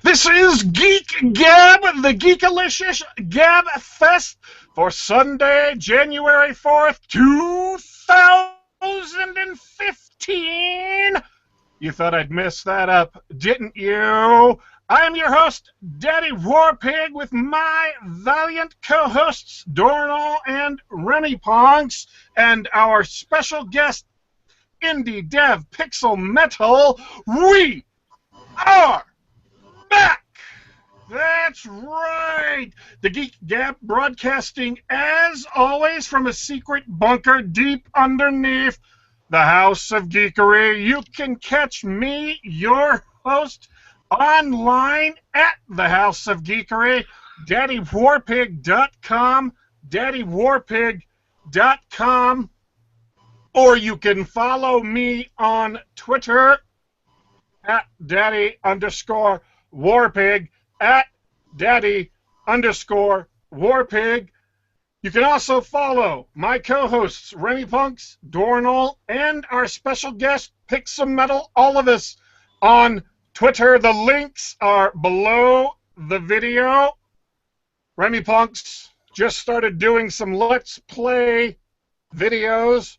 This is Geek Gab, the GEEKISH gabfest for Sunday, January 4th, 2015. You thought I'd mess that up, didn't you? I'm your host, Daddy Warpig, with my valiant co-hosts, Dorrinal and RemipunX, and our special guest, Indie Dev Pixel Metal. We are back! That's right! The Geek Gab broadcasting, as always, from a secret bunker deep underneath the House of Geekery. You can catch me, your host, online at the House of Geekery, daddywarpig.com, daddywarpig.com, or you can follow me on Twitter at daddy_warpig, at daddy_warpig. You can also follow my co-hosts, RemipunX, Dorrinal, and our special guest, Pixel Metal, all of us on Twitter. The links are below the video. RemipunX just started doing some Let's Play videos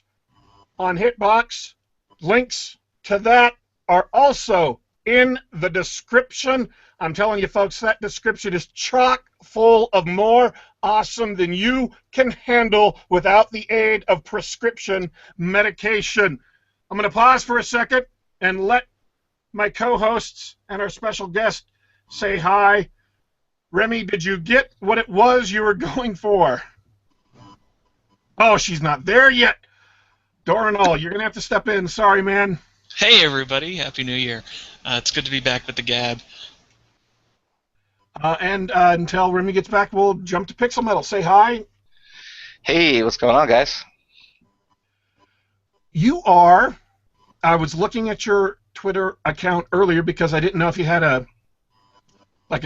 on Hitbox. Links to that are also in the description. I'm telling you, folks, that description is chock full of more awesome than you can handle without the aid of prescription medication. I'm going to pause for a second and let my co-hosts and our special guest say hi. Remy, did you get what it was you were going for? Oh, she's not there yet. Dorrinal, you're going to have to step in. Sorry, man. Hey, everybody. Happy New Year. It's good to be back with the Gab. And until Remy gets back, we'll jump to Pixel Metal. Say hi. Hey, what's going on, guys? You are... I was looking at your Twitter account earlier because I didn't know if you had a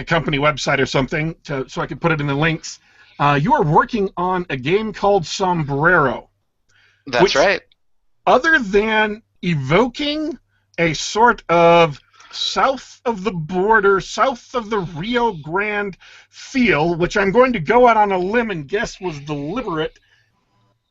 company website or something so I could put it in the links. You are working on a game called Sombrero. That's right. Other than evoking a sort of south of the border, south of the Rio Grande feel, which I'm going to go out on a limb and guess was deliberate,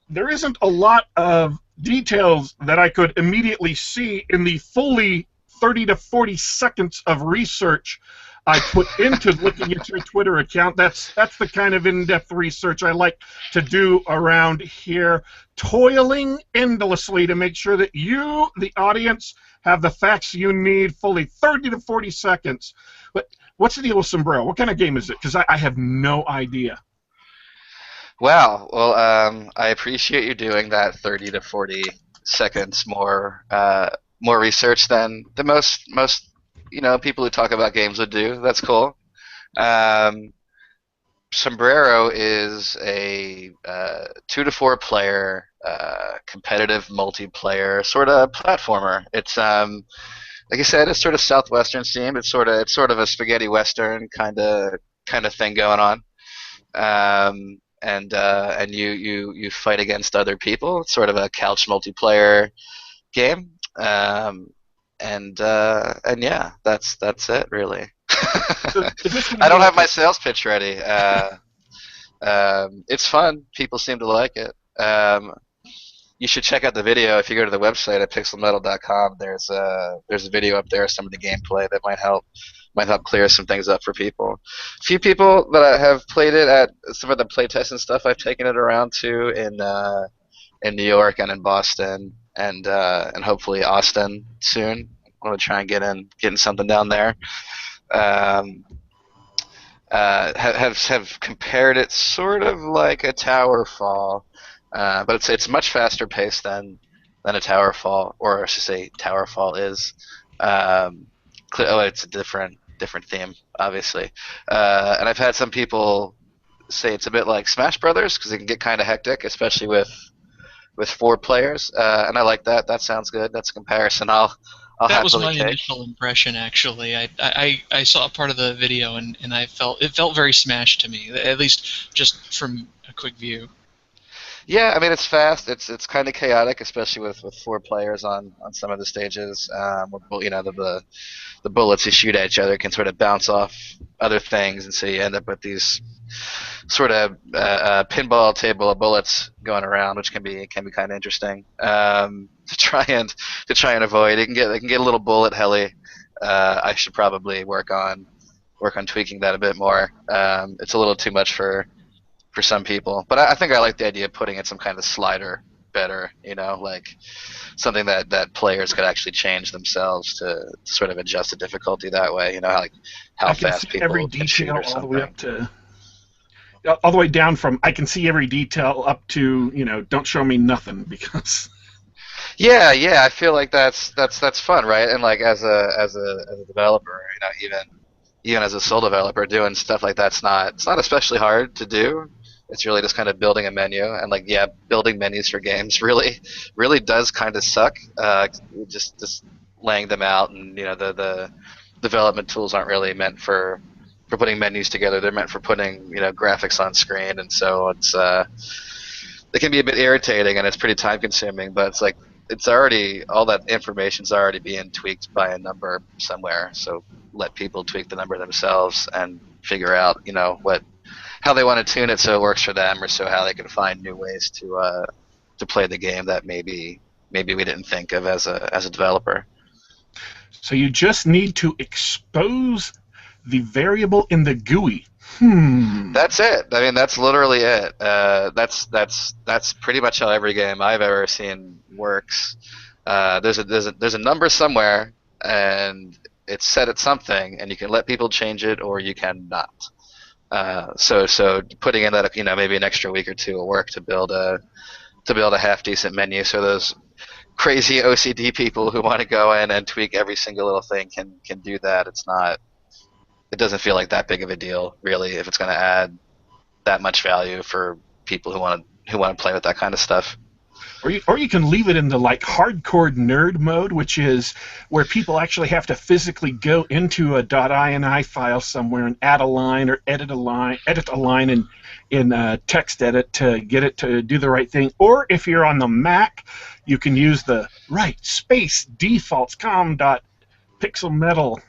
there isn't a lot of details that I could immediately see in the fully 30 to 40 seconds of research I put into looking at your Twitter account. That's the kind of in-depth research I like to do around here, toiling endlessly to make sure that you, the audience, have the facts you need, fully 30 to 40 seconds. But what's the deal with Sombrero? What kind of game is it? Because I have no idea. Wow. Well, I appreciate you doing that 30 to 40 seconds more research than the most people who talk about games would do. That's cool. Sombrero is a 2 to 4 player competitive multiplayer sort of platformer. It's like I said, it's sort of southwestern themed. It's sort of a spaghetti western kind of thing going on. And you fight against other people. It's sort of a couch multiplayer game. And yeah, that's it really. I don't have my sales pitch ready. It's fun. People seem to like it. You should check out the video if you go to the website at pixelmetal.com. There's a video up there of some of the gameplay that might help clear some things up for people. A few people that have played it at some of the playtests and stuff, I've taken it around to in New York and in Boston and hopefully Austin soon. I want to try and get in something down there. Have compared it sort of like a Towerfall, but it's much faster paced than a Towerfall, or I should say Towerfall is. It's a different theme, obviously. And I've had some people say it's a bit like Smash Brothers because it can get kind of hectic, especially with 4 players. And I like that. That sounds good. That's a comparison That was my initial impression, actually. I saw part of the video and it felt very Smash to me, at least just from a quick view. Yeah, I mean it's fast. It's kind of chaotic, especially with 4 players on some of the stages. Where, the bullets you shoot at each other can sort of bounce off other things, and so you end up with these sort of pinball table of bullets going around, which can be kind of interesting to try and avoid. It can get a little bullet helly. I should probably work on tweaking that a bit more. It's a little too much for some people, but I think I like the idea of putting in some kind of slider better. Like something that players could actually change themselves to sort of adjust the difficulty that way. Like how I can fast see every people can shoot detail or all the way something. up to all the way down from I can see every detail up to don't show me nothing because Yeah, I feel like that's fun, right? And like as a developer, even as a sole developer, doing stuff like that's not it's not especially hard to do. It's really just kind of building a menu, and like yeah, building menus for games really does kind of suck. Just laying them out, and the development tools aren't really meant for putting menus together. They're meant for putting graphics on screen, and so it can be a bit irritating and it's pretty time consuming. But it's like it's already all that information's already being tweaked by a number somewhere. So let people tweak the number themselves and figure out what how they want to tune it so it works for them, or so how they can find new ways to play the game that maybe we didn't think of as a developer. so you just need to expose the variable in the GUI. That's it. I mean, that's literally it. That's pretty much how every game I've ever seen works. There's a number somewhere, and it's set at something, and you can let people change it, or you cannot. So putting in that maybe an extra week or two of work to build a half decent menu, so those crazy OCD people who want to go in and tweak every single little thing can do that. It doesn't feel like that big of a deal, really, if it's going to add that much value for people who want to play with that kind of stuff. Or you can leave it in the like hardcore nerd mode, which is where people actually have to physically go into a .ini file somewhere and add a line or edit a line in text edit to get it to do the right thing. Or if you're on the Mac, you can use the right space defaults com.pixelmetal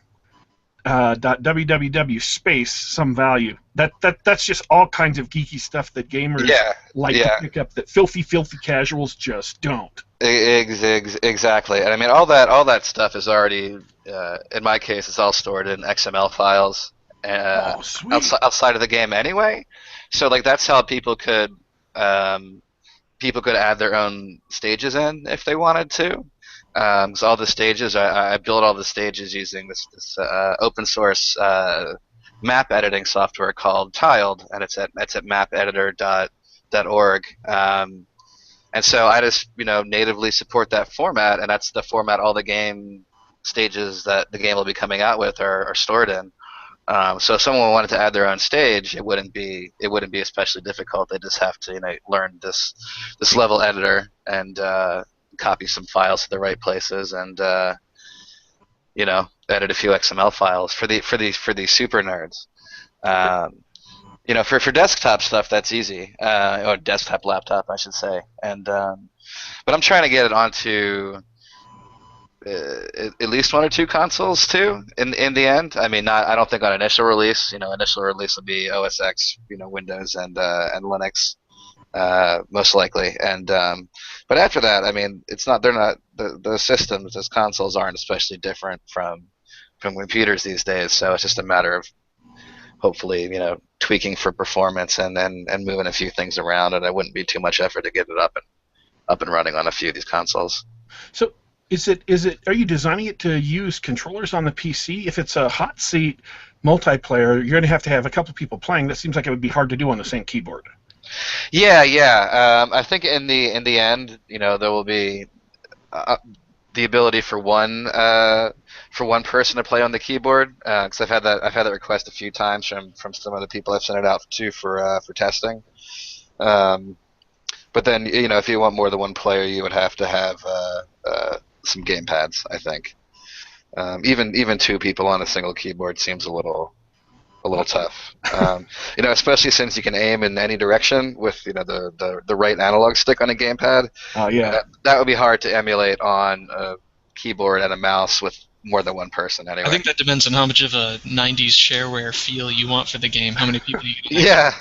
.www space some value. That's just all kinds of geeky stuff that gamers like to pick up that filthy casuals just don't. Exactly, and I mean all that stuff is already in my case it's all stored in XML files outside of the game anyway. So like that's how people could add their own stages in if they wanted to. So all the stages, I built all the stages using this open source map editing software called Tiled, and it's at mapeditor.org. And so I just natively support that format, and that's the format all the game stages that the game will be coming out with are stored in. So if someone wanted to add their own stage, it wouldn't be especially difficult. They just have to learn this level editor and copy some files to the right places, and edit a few XML files for these super nerds. For desktop stuff that's easy, or desktop laptop I should say, and but I'm trying to get it onto at least 1 or 2 consoles too. In the end, I mean, I don't think on initial release. Initial release will be OS X, Windows and Linux. Most likely, and but after that, I mean, the systems as consoles aren't especially different from computers these days. So it's just a matter of hopefully tweaking for performance and moving a few things around, and it wouldn't be too much effort to get it up and running on a few of these consoles. So are you designing it to use controllers on the PC? If it's a hot seat multiplayer, you're going to have a couple people playing. That seems like it would be hard to do on the same keyboard. Yeah. I think in the end, there will be the ability for one person to play on the keyboard. Because I've had that request a few times from some of the people I've sent it out to for testing. But then if you want more than one player, you would have to have some gamepads. I think even 2 people on a single keyboard seems a little a little tough. Especially since you can aim in any direction with the right analog stick on a gamepad. Yeah. That would be hard to emulate on a keyboard and a mouse with more than one person. Anyway, I think that depends on how much of a '90s shareware feel you want for the game. How many people you can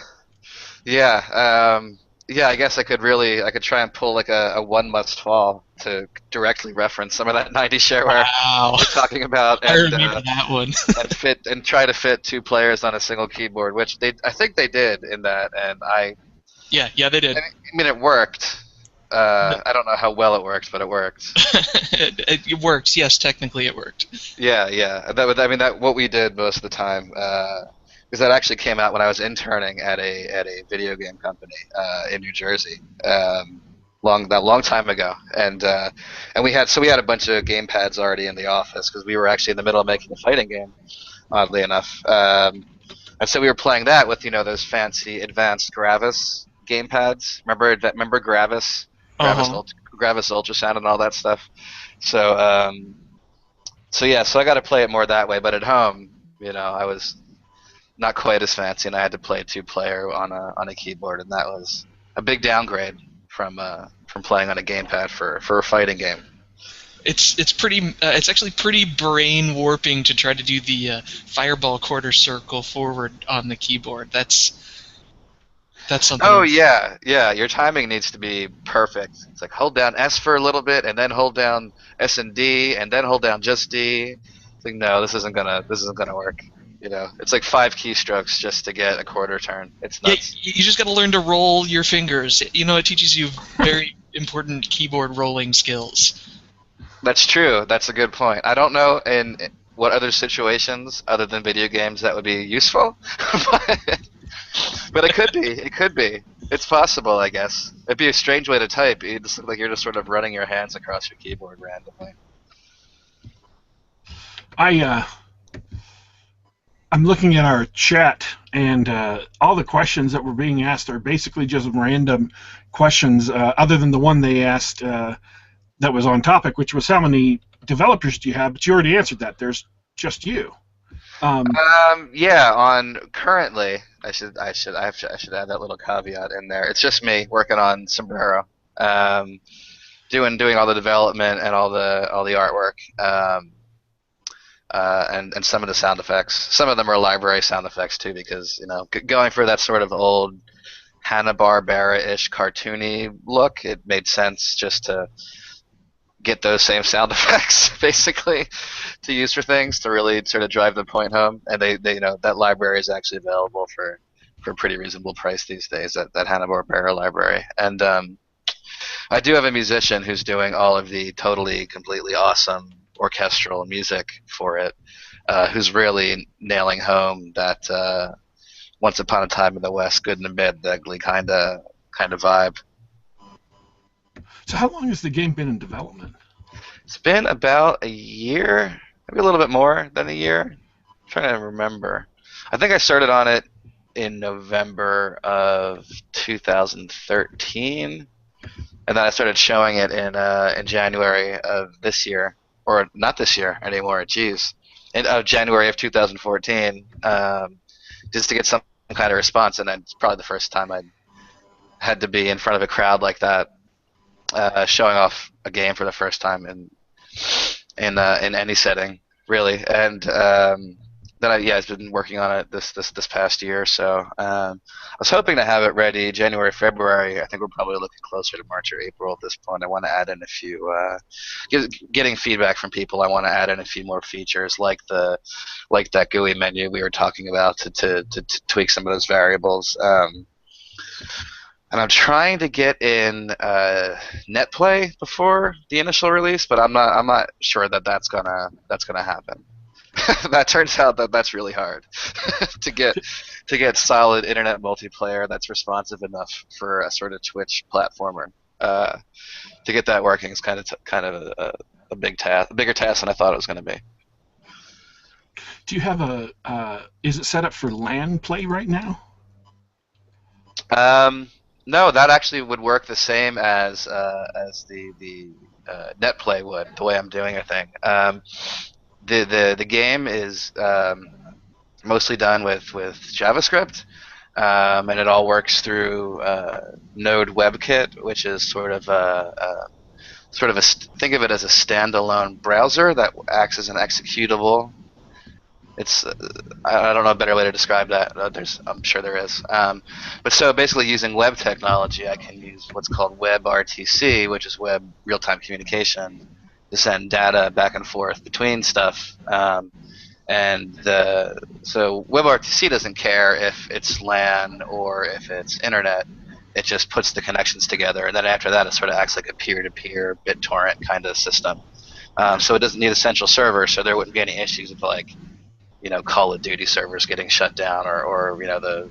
Yeah, I guess I could try and pull like a One Must Fall to directly reference some of that '90s shareware Wow. we're talking about, I remember that one. and try to fit 2 players on a single keyboard, which I think they did in that, and Yeah, they did. I mean, it worked. I don't know how well it worked, but it worked. It works. Yes, technically it worked. Yeah. That what we did most of the time. Because that actually came out when I was interning at a video game company in New Jersey, long time ago, and we had a bunch of game pads already in the office because we were actually in the middle of making a fighting game, oddly enough, and so we were playing that with those fancy advanced Gravis game pads. Remember Gravis, Gravis Ultrasound and all that stuff. So I got to play it more that way, but at home, I was not quite as fancy, and I had to play 2-player on a keyboard, and that was a big downgrade from playing on a gamepad for a fighting game. It's actually pretty brain warping to try to do the fireball quarter circle forward on the keyboard. That's something. Oh yeah. Your timing needs to be perfect. It's like hold down S for a little bit, and then hold down S and D, and then hold down just D. It's like no, this isn't gonna work. It's like 5 keystrokes just to get a quarter turn. It's nuts. Yeah, you just got to learn to roll your fingers. It teaches you very important keyboard rolling skills. That's true. That's a good point. I don't know in what other situations other than video games that would be useful, but it could be. It could be. It's possible, I guess. It'd be a strange way to type. It just look like you're just sort of running your hands across your keyboard randomly. I'm looking at our chat, and all the questions that were being asked are basically just random questions, other than the one they asked that was on topic, which was how many developers do you have? But you already answered that. There's just you. Yeah. On currently, I should add that little caveat in there. It's just me working on Sombrero, doing all the development and all the artwork. And some of the sound effects. Some of them are library sound effects too, because going for that sort of old Hanna-Barbera-ish cartoony look, it made sense just to get those same sound effects basically to use for things to really sort of drive the point home. And they that library is actually available for a pretty reasonable price these days. That Hanna-Barbera library. And I do have a musician who's doing all of the totally completely awesome orchestral music for it, who's really nailing home that Once Upon a Time in the West, Good and the Bad, the Ugly kind of vibe. So how long has the game been in development? It's been about a year, maybe a little bit more than a year. I'm trying to remember. I think I started on it in November of 2013, and then I started showing it in January of this year. Or not this year anymore, geez. In January of 2014, just to get some kind of response, and it's probably the first time I had to be in front of a crowd like that, showing off a game for the first time in any setting, really. And then I've been working on it this past year. So I was hoping to have it ready January, February. I think we're probably looking closer to March or April at this point. I want to add in a few, getting feedback from people. I want to add in a few more features, like that GUI menu we were talking about, to tweak some of those variables. And I'm trying to get in NetPlay before the initial release, but I'm not sure that's gonna happen. That turns out that's really hard to get solid internet multiplayer that's responsive enough for a sort of Twitch platformer. To get that working is kind of a big task, a bigger task than I thought it was going to be. Do you have is it set up for LAN play right now? No, that actually would work the same as the NetPlay would, the way I'm doing a thing. The game is mostly done with JavaScript, and it all works through Node WebKit, which is think of it as a standalone browser that acts as an executable. It's I don't know a better way to describe that. I'm sure there is. But so basically, using web technology, I can use what's called WebRTC, which is web real-time communication, to send data back and forth between stuff. So WebRTC doesn't care if it's LAN or if it's internet. It just puts the connections together, and then after that, it sort of acts like a peer-to-peer BitTorrent kind of system. So it doesn't need a central server, so there wouldn't be any issues with Call of Duty servers getting shut down, or the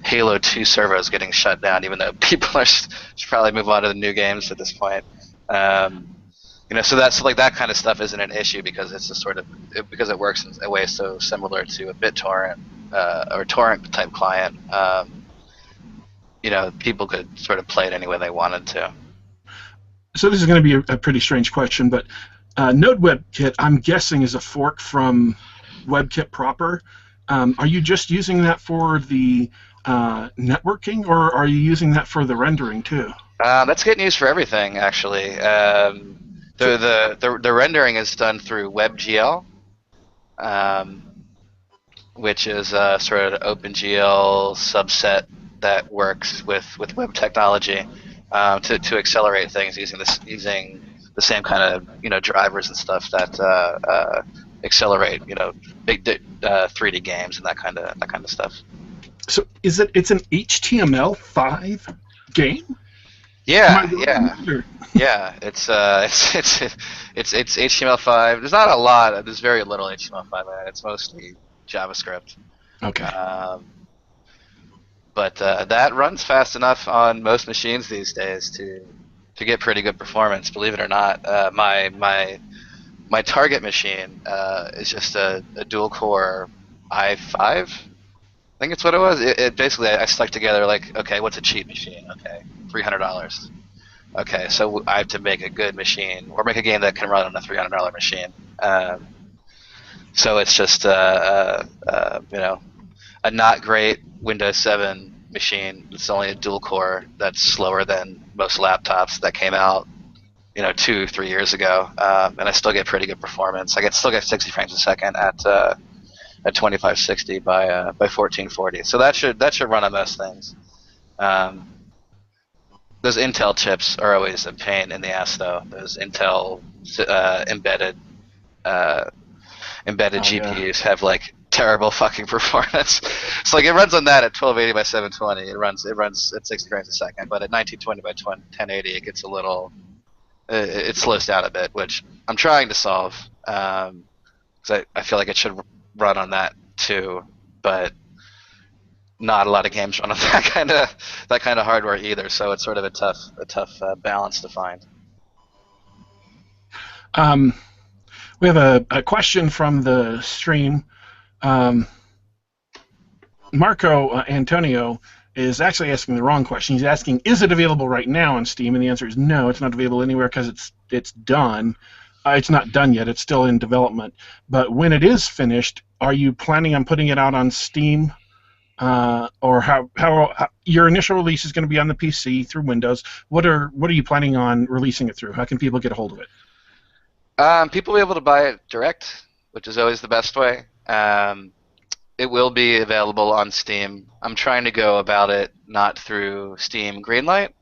Halo 2 servers getting shut down, even though people should probably move on to the new games at this point. So that's like that kind of stuff isn't an issue because it's just because it works in a way so similar to a BitTorrent or torrent type client. People could sort of play it any way they wanted to. So this is going to be a pretty strange question, but Node WebKit, I'm guessing, is a fork from WebKit proper. Are you just using that for the networking, or are you using that for the rendering too? That's getting used for everything, actually. The rendering is done through WebGL, which is a sort of OpenGL subset that works with web technology to accelerate things using the same kind of drivers and stuff that accelerate big 3D games and that kind of stuff. So it's an HTML5 game? Yeah. Yeah, it's HTML5. There's not a lot. There's very little HTML5 in it. It's mostly JavaScript. Okay. But that runs fast enough on most machines these days to get pretty good performance. Believe it or not, my target machine is just a dual core i5. I think it's what it was. It basically I stuck together okay, what's a cheap machine? Okay, $300. Okay, so I have to make a good machine or make a game that can run on a $300 machine. So it's just a not great Windows 7 machine. It's only a dual core that's slower than most laptops that came out 2-3 years ago, and I still get pretty good performance. I still get 60 frames a second at 2560 by 1440. So that should run on most things. Those Intel chips are always a pain in the ass, though. Those Intel embedded GPUs have terrible fucking performance. It's it runs on that at 1280 by 720. It runs at 60 frames a second, but at 1920 by 1080, it gets a little. It slows down a bit, which I'm trying to solve. Because I feel like it should run on that too, but not a lot of games run on that kind of hardware either. So it's sort of a tough balance to find. We have a question from the stream. Marco Antonio is actually asking the wrong question. He's asking, is it available right now on Steam? And the answer is no, it's not available anywhere because it's done. It's not done yet. It's still in development. But when it is finished, are you planning on putting it out on Steam? Or how your initial release is going to be on the PC through Windows? What are you planning on releasing it through? How can people get a hold of it? People will be able to buy it direct, which is always the best way. It will be available on Steam. I'm trying to go about it not through Steam Greenlight.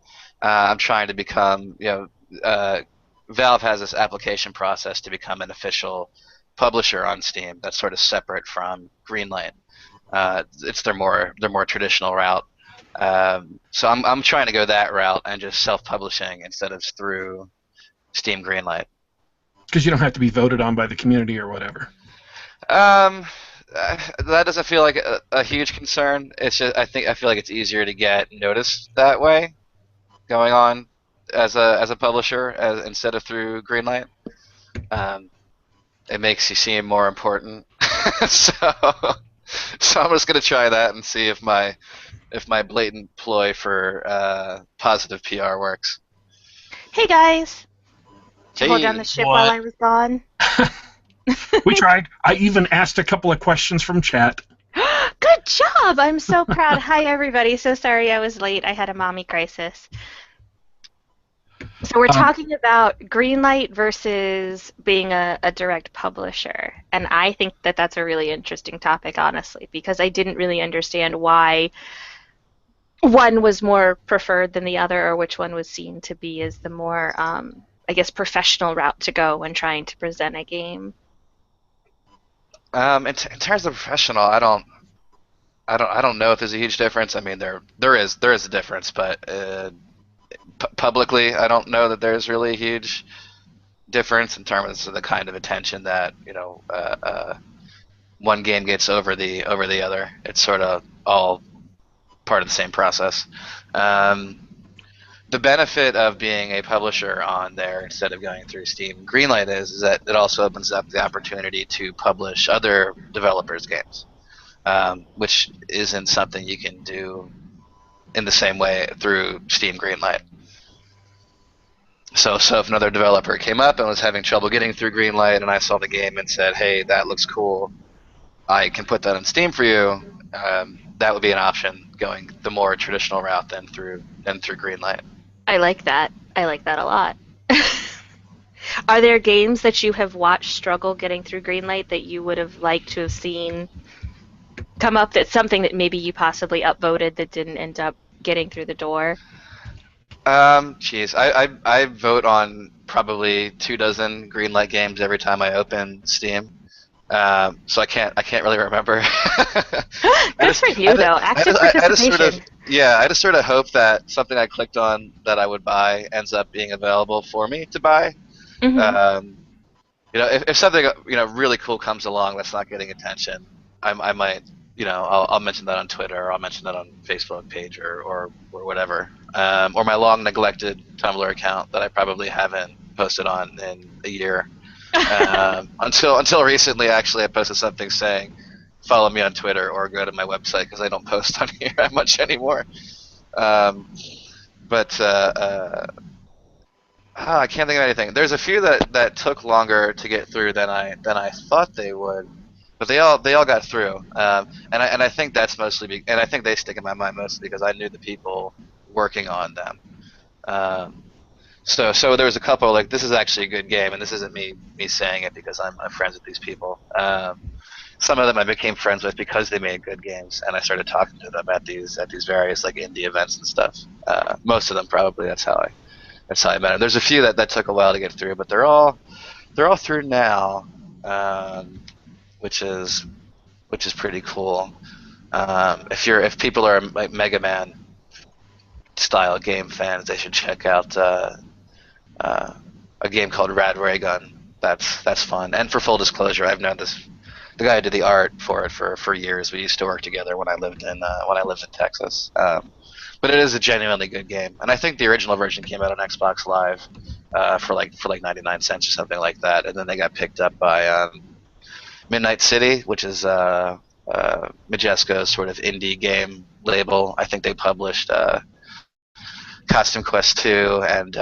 I'm trying to become, Valve has this application process to become an official publisher on Steam that's sort of separate from Greenlight. It's their more traditional route. So I'm trying to go that route and just self-publishing instead of through Steam Greenlight. Because you don't have to be voted on by the community or whatever. That doesn't feel like a huge concern. It's just I feel like it's easier to get noticed that way, going on as a publisher instead of through Greenlight. It makes you seem more important. So I'm just gonna try that and see if my blatant ploy for positive PR works. Hey guys. Did you hold down the ship What? while I was gone? We tried. I even asked a couple of questions from chat. Good job! I'm so proud. Hi, everybody. So sorry I was late. I had a mommy crisis. So we're talking about Greenlight versus being a direct publisher. And I think that that's a really interesting topic, honestly, because I didn't really understand why one was more preferred than the other, or which one was seen to be as the more, I guess, professional route to go when trying to present a game. In terms of professional, I don't know if there's a huge difference. I mean, there is a difference, but publicly, I don't know that there's really a huge difference in terms of the kind of attention that one game gets over the other. It's sort of all part of the same process. The benefit of being a publisher on there instead of going through Steam Greenlight is that it also opens up the opportunity to publish other developers' games, which isn't something you can do in the same way through Steam Greenlight. So if another developer came up and was having trouble getting through Greenlight, and I saw the game and said, "Hey, that looks cool. I can put that on Steam for you," that would be an option, going the more traditional route than through Greenlight. I like that. I like that a lot. Are there games that you have watched struggle getting through Greenlight that you would have liked to have seen come up? That's something that maybe you possibly upvoted that didn't end up getting through the door? Jeez, I vote on probably 24 Greenlight games every time I open Steam. So I can't really remember. Good for you, though. Active participation. I just sort of hope that something I clicked on that I would buy ends up being available for me to buy. Mm-hmm. If something really cool comes along that's not getting attention, I might I'll mention that on Twitter, or I'll mention that on Facebook page or whatever, or my long neglected Tumblr account that I probably haven't posted on in a year. Until recently, actually, I posted something saying, "Follow me on Twitter or go to my website," because I don't post on here that much anymore. I can't think of anything. There's a few that took longer to get through than I thought they would, but they all got through. And I think that's mostly, and I think they stick in my mind mostly because I knew the people working on them. So there was a couple, like, this is actually a good game, and this isn't me saying it because I'm friends with these people. Some of them I became friends with because they made good games, and I started talking to them at these various like indie events and stuff. Most of them probably that's how I met them. There's a few that took a while to get through, but they're all through now, which is pretty cool. If people are like Mega Man style game fans, they should check out a game called Rad Raygun. That's fun. And for full disclosure, I've known the guy who did the art for it for years. We used to work together when I lived in Texas. But it is a genuinely good game, and I think the original version came out on Xbox Live for like 99 cents or something like that, and then they got picked up by Midnight City, which is Majesco's sort of indie game label. I think they published Costume Quest 2, and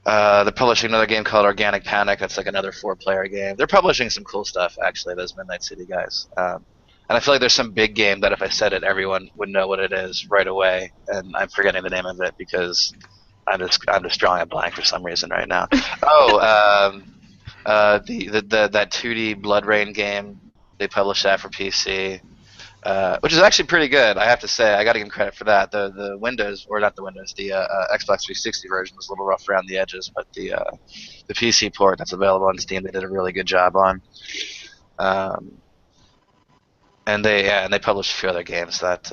they're publishing another game called Organic Panic. That's like another 4-player game. They're publishing some cool stuff, actually, those Midnight City guys. And I feel like there's some big game that if I said it, everyone would know what it is right away. And I'm forgetting the name of it because I'm just drawing a blank for some reason right now. That 2D Blood Rain game, they published that for PC, which is actually pretty good. I have to say, I got to give them credit for that. The Windows, or not the Windows, the Xbox 360 version was a little rough around the edges, but the PC port that's available on Steam, they did a really good job on. And they published a few other games that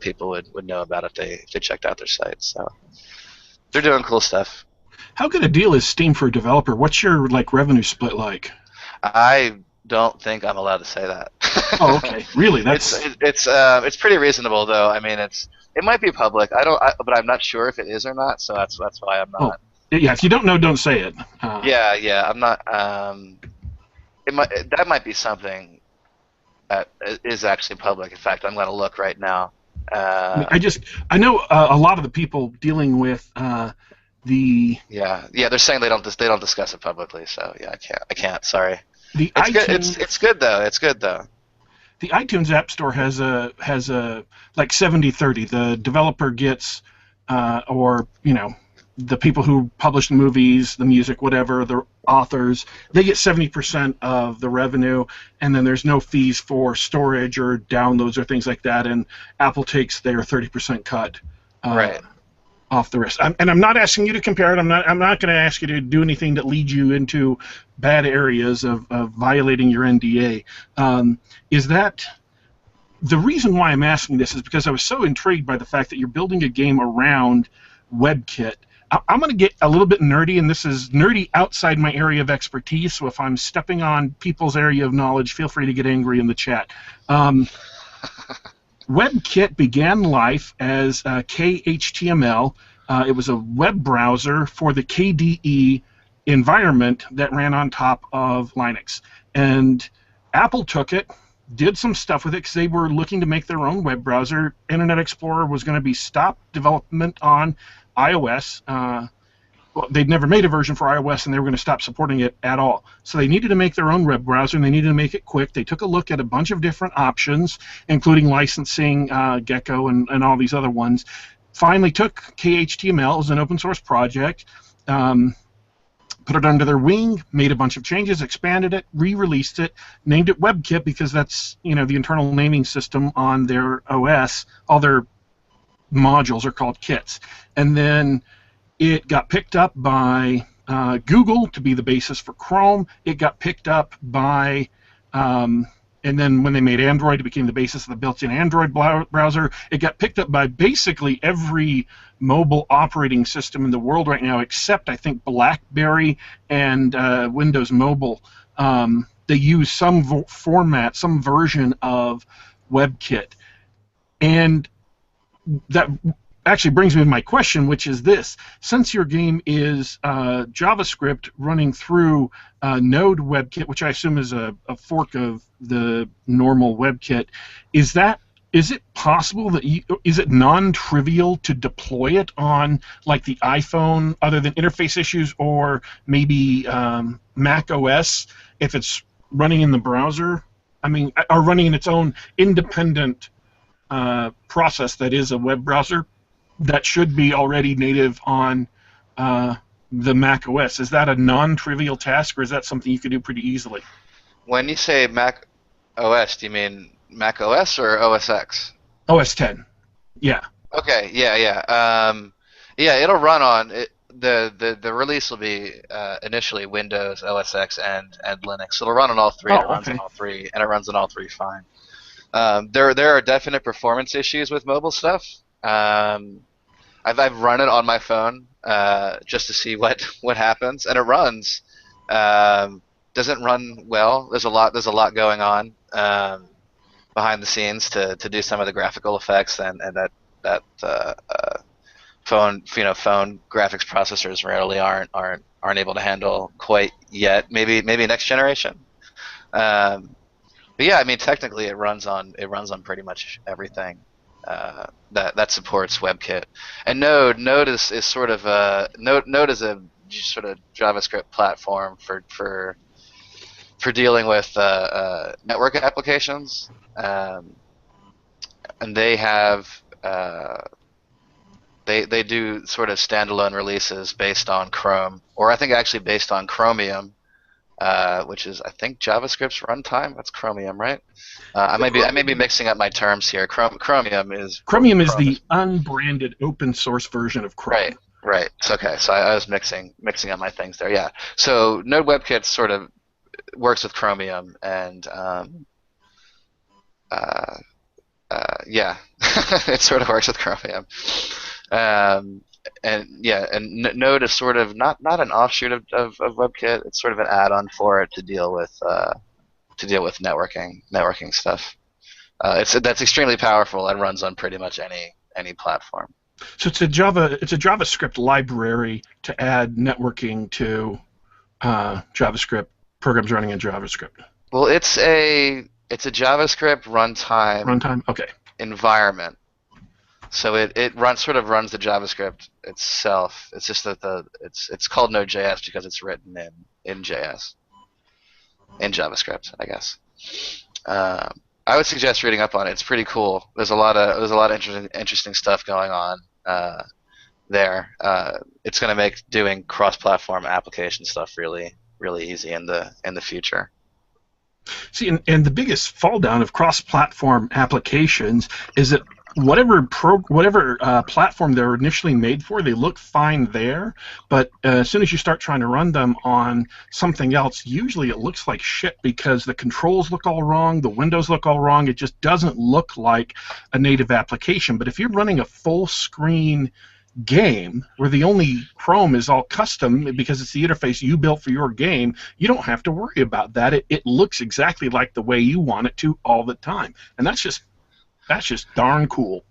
people would know about if they checked out their site. So they're doing cool stuff. How good a deal is Steam for a developer? What's your revenue split like? I don't think I'm allowed to say that. Oh, okay. Really? It's pretty reasonable though. I mean, it might be public. But I'm not sure if it is or not. So that's why I'm not. Oh. Yeah, if you don't know, don't say it. Yeah, I'm not. That might be something that is actually public. In fact, I'm going to look right now. I know a lot of the people dealing with Yeah, they're saying they don't discuss it publicly, so yeah, I can't. Sorry. The It's good. iTunes, It's good though. It's good though. the iTunes App Store has a like 70/30. The developer gets, or the people who publish the movies, the music, whatever, the authors, they get 70% of the revenue, and then there's no fees for storage or downloads or things like that, and Apple takes their 30% cut. Right. Off the wrist. And I'm not asking you to compare it. I'm not going to ask you to do anything that leads you into bad areas of violating your NDA. Is that the reason why I'm asking this is because I was so intrigued by the fact that you're building a game around WebKit. I'm going to get a little bit nerdy, and this is nerdy outside my area of expertise, so if I'm stepping on people's area of knowledge, feel free to get angry in the chat. WebKit began life as KHTML. It was a web browser for the KDE environment that ran on top of Linux. And Apple took it, did some stuff with it because they were looking to make their own web browser. Internet Explorer was going to be stopped development on iOS. They'd never made a version for iOS, and they were going to stop supporting it at all. So they needed to make their own web browser, and they needed to make it quick. They took a look at a bunch of different options, including licensing, Gecko, and all these other ones. Finally took KHTML, it was an open source project, put it under their wing, made a bunch of changes, expanded it, re-released it, named it WebKit because that's the internal naming system on their OS. All their modules are called kits. And then it got picked up by Google to be the basis for Chrome. It got picked up by, and then when they made Android, it became the basis of the built-in Android browser. It got picked up by basically every mobile operating system in the world right now, except I think BlackBerry and Windows Mobile. They use some format, some version of WebKit. And that actually brings me to my question, which is this. Since your game is JavaScript running through Node WebKit, which I assume is a fork of the normal WebKit, is it possible that is it non-trivial to deploy it on like the iPhone, other than interface issues, or maybe Mac OS if it's running in the browser? I mean, or running in its own independent process that is a web browser that should be already native on the Mac OS. Is that a non-trivial task, or is that something you could do pretty easily? When you say Mac OS, do you mean Mac OS or OS X? OS 10. Yeah. Okay. Yeah. It'll run on it. The release will be initially Windows, OS X, and Linux. So it'll run on all three. Oh, it runs okay. on all three, and it runs on all three fine. There are definite performance issues with mobile stuff. I've run it on my phone just to see what happens, and it runs. Doesn't run well. There's a lot going on behind the scenes to do some of the graphical effects, and that phone graphics processors rarely aren't able to handle quite yet. Maybe next generation. But yeah, I mean technically it runs on pretty much everything that supports WebKit. And Node is sort of Node is a sort of JavaScript platform for dealing with network applications, and they have they do sort of standalone releases based on Chrome, or I think actually based on Chromium, which is I think JavaScript's runtime. That's Chromium, right? I may be mixing up my terms here. Chromium is the unbranded open source version of Chrome. Right. So, okay. So I was mixing up my things there. Yeah. So Node WebKit sort of works with Chromium, and yeah, it sort of works with Chromium. And Node is sort of not an offshoot of WebKit. It's sort of an add-on for it to deal with networking stuff. That's extremely powerful and runs on pretty much any platform. So it's a JavaScript library to add networking to JavaScript programs running in JavaScript. Well, it's a JavaScript runtime Okay. environment So it sort of runs the JavaScript itself. It's just that it's called Node.js because it's written in JS, in JavaScript, I guess. I would suggest reading up on it. It's pretty cool. There's a lot of interesting stuff going on there. It's going to make doing cross-platform application stuff really easy in the future. See, and the biggest fall down of cross-platform applications is that whatever platform they're initially made for, they look fine there, but as soon as you start trying to run them on something else, usually it looks like shit because the controls look all wrong, the windows look all wrong, it just doesn't look like a native application. But if you're running a full-screen game where the only Chrome is all custom because it's the interface you built for your game, you don't have to worry about that. It looks exactly like the way you want it to all the time, and that's just darn cool.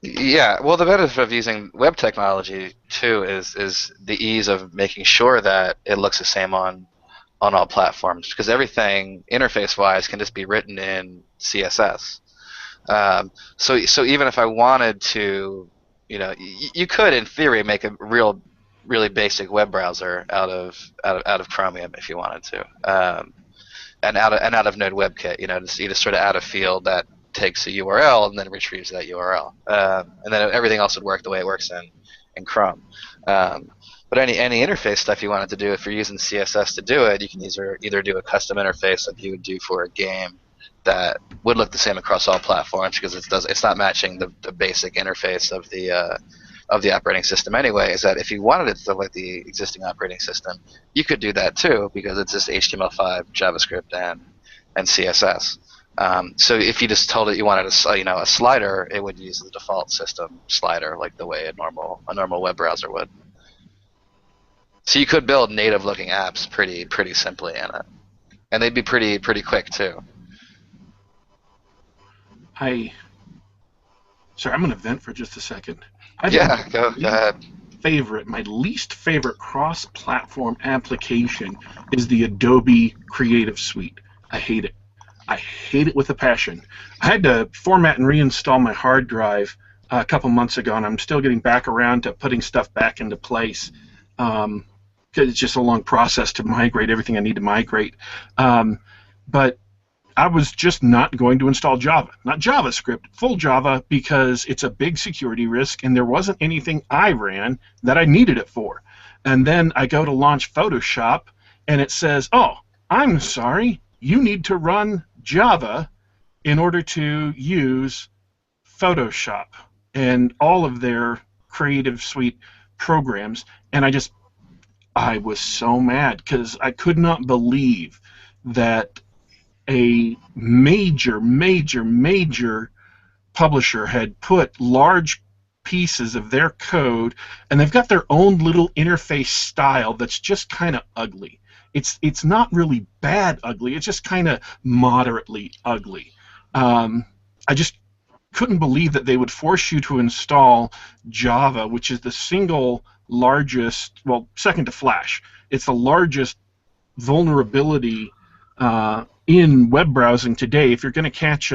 Yeah, well, the benefit of using web technology too is the ease of making sure that it looks the same on all platforms, because everything interface-wise can just be written in CSS. So even if I wanted to, you could, in theory, make a really basic web browser out of Chromium if you wanted to, and out of Node WebKit. You just sort of add a field that takes a URL and then retrieves that URL, and then everything else would work the way it works in Chrome. But any interface stuff you wanted to do, if you're using CSS to do it, you can either do a custom interface like you would do for a game that would look the same across all platforms because it's not matching the basic interface of the operating system anyway. Is that if you wanted it to look like the existing operating system, you could do that too because it's just HTML5, JavaScript, and CSS. So if you just told it you wanted a slider, it would use the default system slider like the way a normal web browser would. So you could build native-looking apps pretty simply in it, and they'd be pretty quick too. Sorry, I'm going to vent for just a second. Go ahead. My least favorite cross-platform application is the Adobe Creative Suite. I hate it. I hate it with a passion. I had to format and reinstall my hard drive a couple months ago, and I'm still getting back around to putting stuff back into place because it's just a long process to migrate everything I need to migrate. But I was just not going to install Java, not JavaScript, full Java, because it's a big security risk, and there wasn't anything I ran that I needed it for. And then I go to launch Photoshop, and it says, oh, I'm sorry, you need to run Java in order to use Photoshop and all of their Creative Suite programs. And I was so mad because I could not believe that a major publisher had put large pieces of their code, and they've got their own little interface style that's just kind of ugly. It's not really bad ugly, it's just kind of moderately ugly. I just couldn't believe that they would force you to install Java, which is the single largest, well, second to Flash. It's the largest vulnerability in web browsing today. If you're going to catch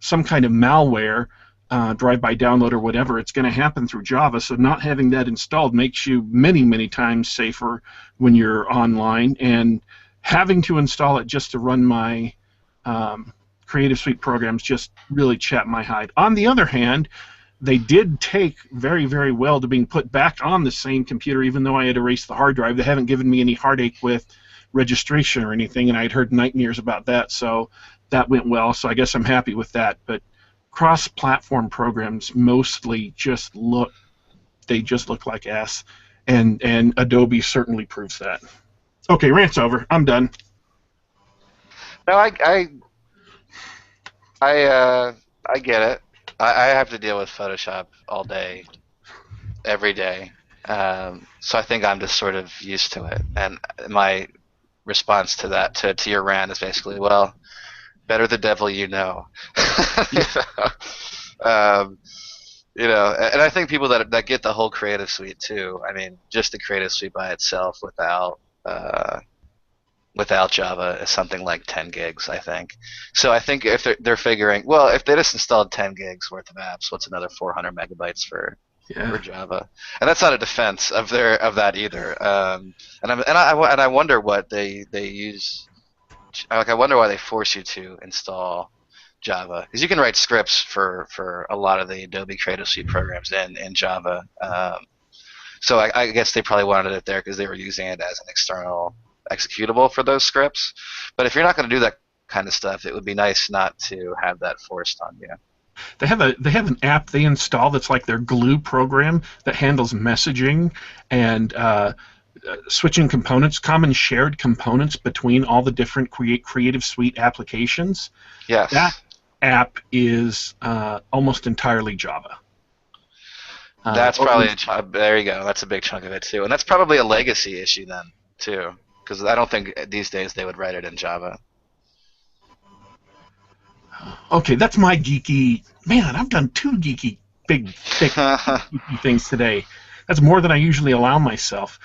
some kind of malware, drive-by download or whatever, it's going to happen through Java. So not having that installed makes you many times safer when you're online. And having to install it just to run my Creative Suite programs just really chapped my hide. On the other hand, they did take very well to being put back on the same computer, even though I had erased the hard drive. They haven't given me any heartache with registration or anything, and I'd heard nightmares about that, so that went well, so I guess I'm happy with that. But cross-platform programs mostly just look like ass, and Adobe certainly proves that. Okay, rant's over. I'm done. No, I get it. I have to deal with Photoshop all day, every day, so I think I'm just sort of used to it, and my response to that, to your rant, is basically, well, better the devil you know. And I think people that get the whole Creative Suite too, I mean, just the Creative Suite by itself without without Java is something like 10 gigs, I think. So I think if they're figuring, well, if they just installed 10 gigs worth of apps, what's another 400 megabytes for Java? And that's not a defense of that either. And I wonder what they use. Like, I wonder why they force you to install Java, because you can write scripts for a lot of the Adobe Creative Suite programs in Java. So I guess they probably wanted it there because they were using it as an external executable for those scripts. But if you're not going to do that kind of stuff, it would be nice not to have that forced on you. They have an app they install that's like their glue program that handles messaging and switching components, common shared components between all the different Creative Suite applications. Yes. That app is almost entirely Java. That's probably there you go. That's a big chunk of it too, and that's probably a legacy issue then too, because I don't think these days they would write it in Java. Okay, that's my geeky. Man, I've done 2 geeky, big, thick geeky things today. That's more than I usually allow myself.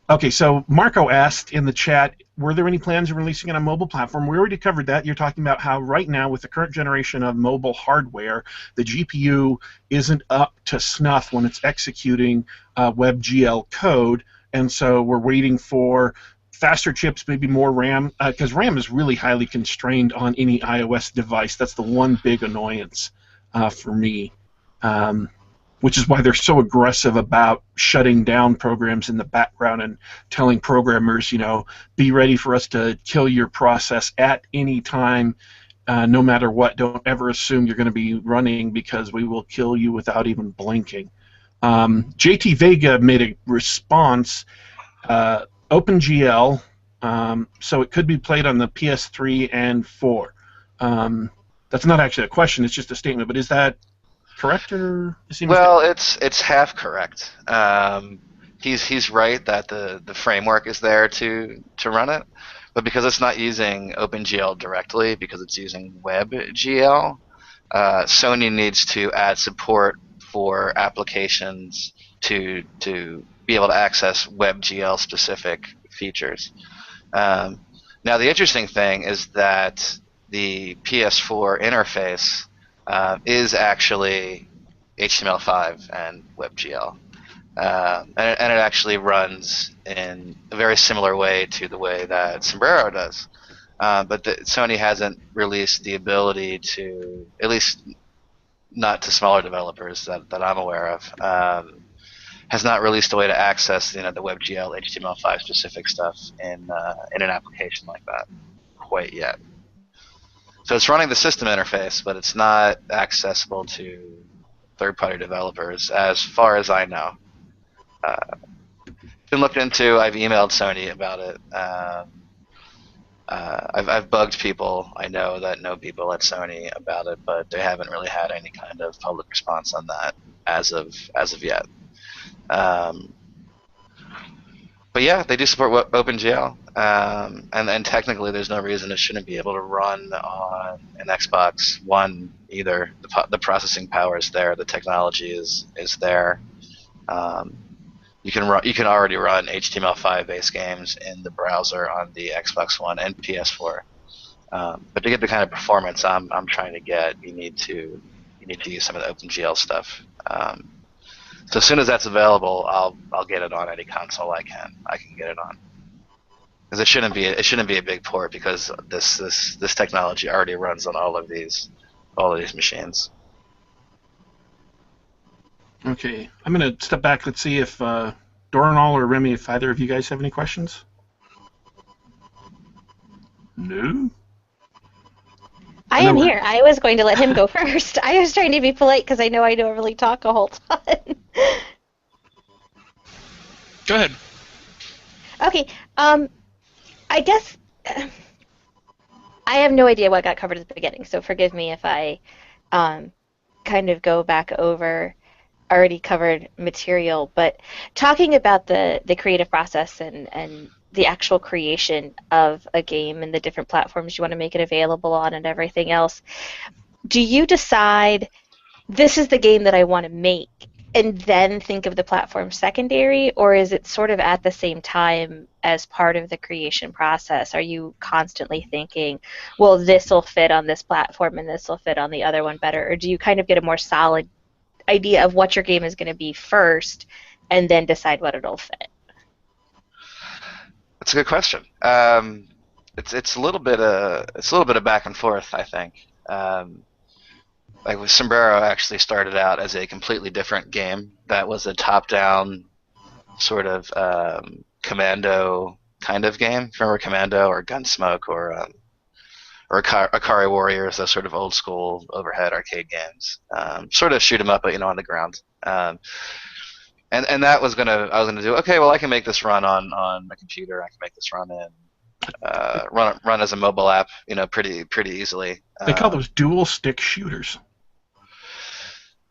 Okay, so Marco asked in the chat, were there any plans of releasing it on a mobile platform? We already covered that. You're talking about how right now, with the current generation of mobile hardware, the GPU isn't up to snuff when it's executing WebGL code, and so we're waiting for faster chips, maybe more RAM, because RAM is really highly constrained on any iOS device. That's the one big annoyance for me. Which is why they're so aggressive about shutting down programs in the background and telling programmers, be ready for us to kill your process at any time, no matter what. Don't ever assume you're going to be running because we will kill you without even blinking. JT Vega made a response, OpenGL, so it could be played on the PS3 and 4. That's not actually a question, it's just a statement, but is that correct, or well, it's half correct. He's right that the framework is there to run it, but because it's not using OpenGL directly, because it's using WebGL, Sony needs to add support for applications to be able to access WebGL specific features. Now, the interesting thing is that the PS4 interface is actually HTML5 and WebGL. And it actually runs in a very similar way to the way that Sombrero does. But Sony hasn't released the ability to, at least not to smaller developers that I'm aware of, has not released a way to access the WebGL HTML5 specific stuff in an application like that quite yet. So it's running the system interface, but it's not accessible to third-party developers, as far as I know. Been looked into. I've emailed Sony about it. I've bugged people I know that know people at Sony about it, but they haven't really had any kind of public response on that as of yet. But yeah, they do support OpenGL, and technically there's no reason it shouldn't be able to run on an Xbox One either. The processing power is there, the technology is there. You can already run HTML5 based games in the browser on the Xbox One and PS4. But to get the kind of performance I'm trying to get, you need to use some of the OpenGL stuff. So as soon as that's available, I'll get it on any console I can get it on. Because it shouldn't be a big port, because this technology already runs on all of these machines. Okay, I'm going to step back. Let's see if Dorrinal or Remy, if either of you guys have any questions. No? I am here. I was going to let him go first. I was trying to be polite because I know I don't really talk a whole ton. Go ahead. Okay. I guess I have no idea what got covered at the beginning, so forgive me if I kind of go back over already covered material. But talking about the creative process and the actual creation of a game and the different platforms you want to make it available on and everything else, do you decide this is the game that I want to make and then think of the platform secondary, or is it sort of at the same time as part of the creation process? Are you constantly thinking, well, this will fit on this platform and this will fit on the other one better, or do you kind of get a more solid idea of what your game is going to be first and then decide what it'll fit? That's a good question. It's a little bit of back and forth, I think. Like with Sombrero, actually started out as a completely different game that was a top-down sort of commando kind of game. Remember Commando or Gunsmoke or Akari Warriors, those sort of old school overhead arcade games. Sort of shoot 'em up, but on the ground. And that was I was gonna do. Okay, well I can make this run on my computer. I can make this run run as a mobile app, pretty easily. They call those dual stick shooters.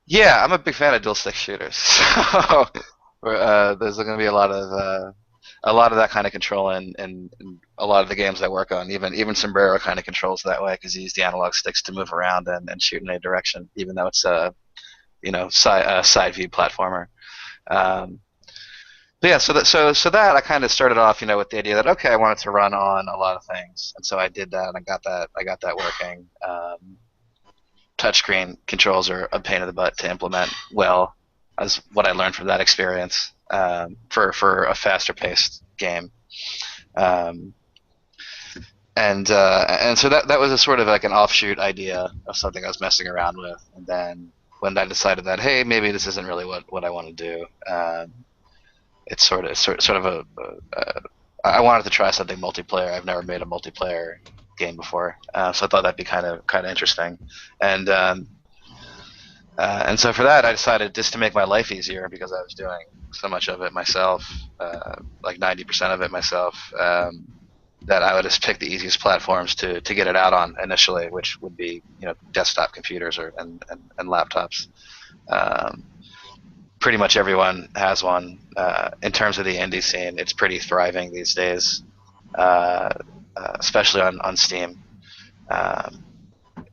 Yeah, I'm a big fan of dual stick shooters. So there's going to be a lot of that kind of control in a lot of the games I work on. Even Sombrero kind of controls that way because you use the analog sticks to move around and shoot in a direction, even though it's a side view platformer. But yeah, so that I kind of started off, with the idea that okay, I wanted to run on a lot of things, and so I did that, and I got that working. Touchscreen controls are a pain in the butt to implement well, as what I learned from that experience for a faster paced game. And so that was a sort of like an offshoot idea of something I was messing around with, and then when I decided that hey, maybe this isn't really what I want to do. It's sort of I wanted to try something multiplayer. I've never made a multiplayer game before, so I thought that'd be kind of interesting, and so for that I decided just to make my life easier because I was doing so much of it myself, like 90% of it myself, that I would just pick the easiest platforms to get it out on initially, which would be desktop computers and laptops. Pretty much everyone has one. In terms of the indie scene, it's pretty thriving these days. Especially on Steam.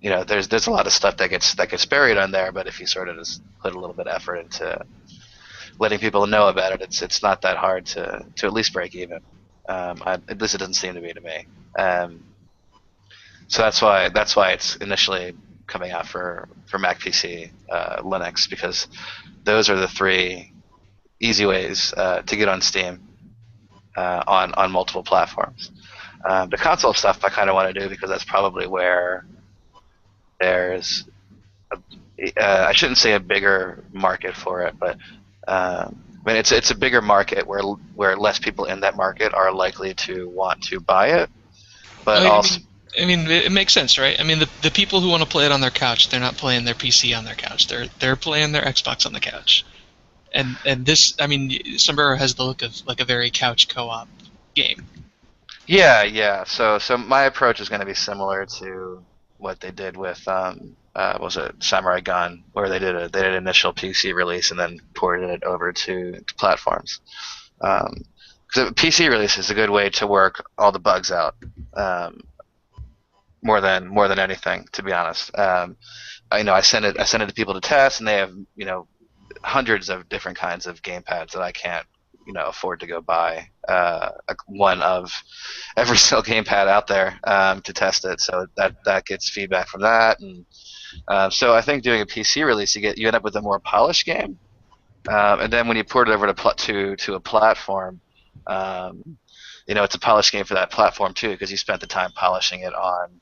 There's a lot of stuff that gets buried on there, but if you sort of just put a little bit of effort into letting people know about it, it's not that hard to at least break even. At least it doesn't seem to be to me. So that's why it's initially coming out for Mac PC, Linux, because those are the three easy ways to get on Steam on multiple platforms. The console stuff I kind of want to do because that's probably where there's I shouldn't say a bigger market for it, but it's a bigger market where less people in that market are likely to want to buy it. But it makes sense, right? I mean, the people who want to play it on their couch, they're not playing their PC on their couch. They're playing their Xbox on the couch. And this, Sombrero has the look of like a very couch co-op game. Yeah. So my approach is going to be similar to what they did with was it Samurai Gun, where they did an initial PC release and then ported it over to platforms. Because a PC release is a good way to work all the bugs out, more than anything, to be honest. I send it to people to test, and they have hundreds of different kinds of gamepads that I can't afford to go buy one of every single gamepad out there to test it. So that gets feedback from that, and so I think doing a PC release, you end up with a more polished game, and then when you port it over to a platform, it's a polished game for that platform too, because you spent the time polishing it on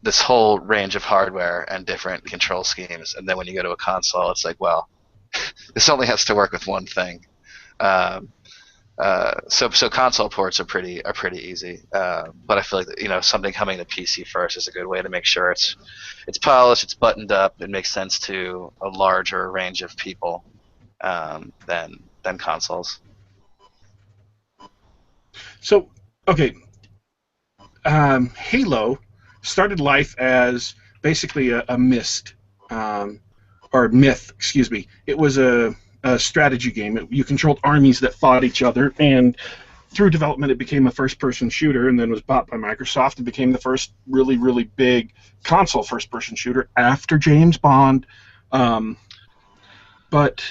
this whole range of hardware and different control schemes, and then when you go to a console, it's like, well, this only has to work with one thing. So console ports are pretty easy, but I feel like something coming to PC first is a good way to make sure it's polished, it's buttoned up, it makes sense to a larger range of people than consoles. So okay, Halo started life as basically a myth. Excuse me. It was a strategy game. You controlled armies that fought each other, and through development it became a first-person shooter, and then was bought by Microsoft and became the first really, really big console first-person shooter after James Bond. But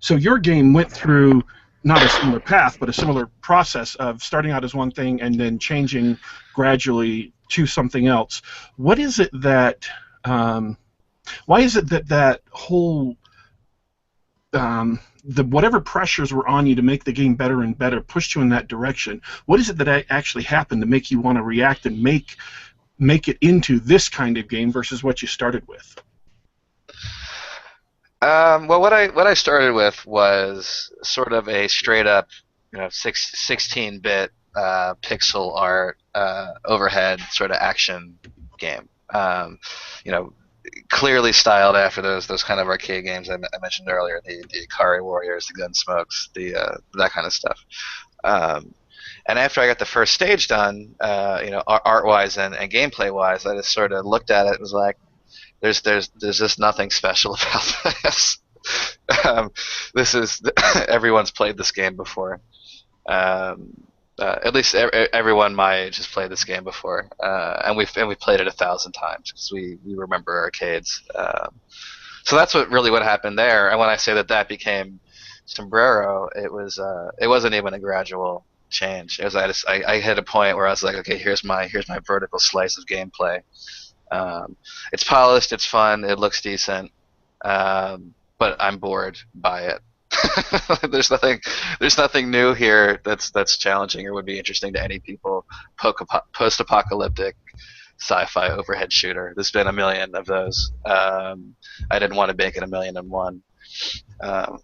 So your game went through not a similar path, but a similar process of starting out as one thing and then changing gradually to something else. What is it that, why is it that that whole, whatever pressures were on you to make the game better and better pushed you in that direction? What is it that actually happened to make you want to react and make it into this kind of game versus what you started with? Well, what I started with was sort of a straight up, 16-bit pixel art overhead sort of action game. You know, clearly styled after those kind of arcade games I mentioned earlier, the Ikari Warriors, the Gunsmokes, that kind of stuff. And after I got the first stage done, art-wise and gameplay-wise, I just sort of looked at it and was like, there's just nothing special about this. This is everyone's played this game before. At least everyone my age has played this game before, and we've played it 1,000 times because we remember arcades. So that's what happened there. And when I say that became Sombrero, it wasn't even a gradual change. It was I hit a point where I was like, okay, here's my vertical slice of gameplay. It's polished, it's fun, it looks decent, but I'm bored by it. There's nothing new here that's challenging or would be interesting to any people. Post-apocalyptic sci-fi overhead shooter. There's been a million of those. I didn't want to make it 1,000,001.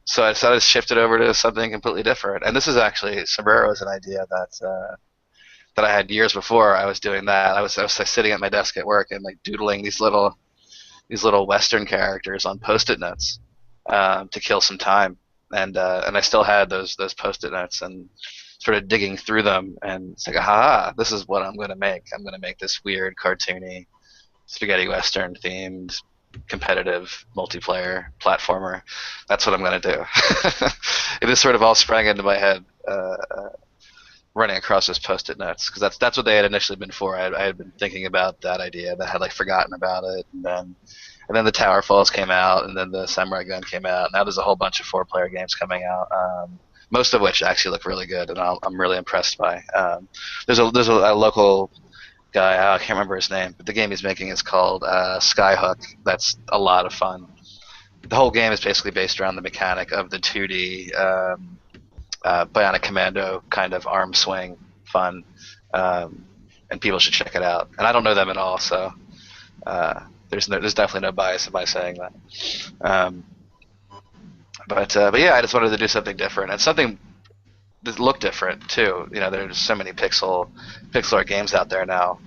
So I decided to shift it over to something completely different. And this is actually, Sombrero is an idea that I had years before I was doing that. I was sitting at my desk at work and like doodling these little Western characters on Post-it notes to kill some time, and I still had those Post-it notes and sort of digging through them, and it's like, aha, this is what I'm going to make. I'm going to make this weird cartoony spaghetti Western themed competitive multiplayer platformer. That's what I'm going to do. It just sort of all sprang into my head. Running across those Post-it notes, because that's what they had initially been for. I had been thinking about that idea, but had like forgotten about it, and then the Tower Falls came out, and then the Samurai Gun came out. Now there's a whole bunch of 4-player games coming out, most of which actually look really good, and I'm really impressed by. There's a local guy, I can't remember his name, but the game he's making is called Skyhook. That's a lot of fun. The whole game is basically based around the mechanic of the 2D. Bionic Commando kind of arm swing fun, and people should check it out. And I don't know them at all, so there's definitely no bias in my saying that. But yeah, I just wanted to do something different and something that looked different too. There's so many pixel art games out there now.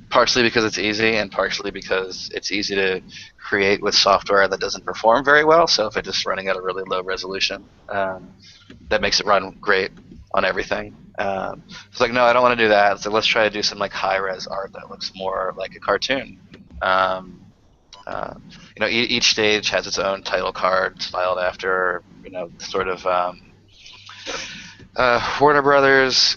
Partially because it's easy, and partially because it's easy to create with software that doesn't perform very well. So if it's just running at a really low resolution, that makes it run great on everything. It's like, no, I don't want to do that. So let's try to do some like high-res art that looks more like a cartoon. Each stage has its own title card styled after, sort of Warner Brothers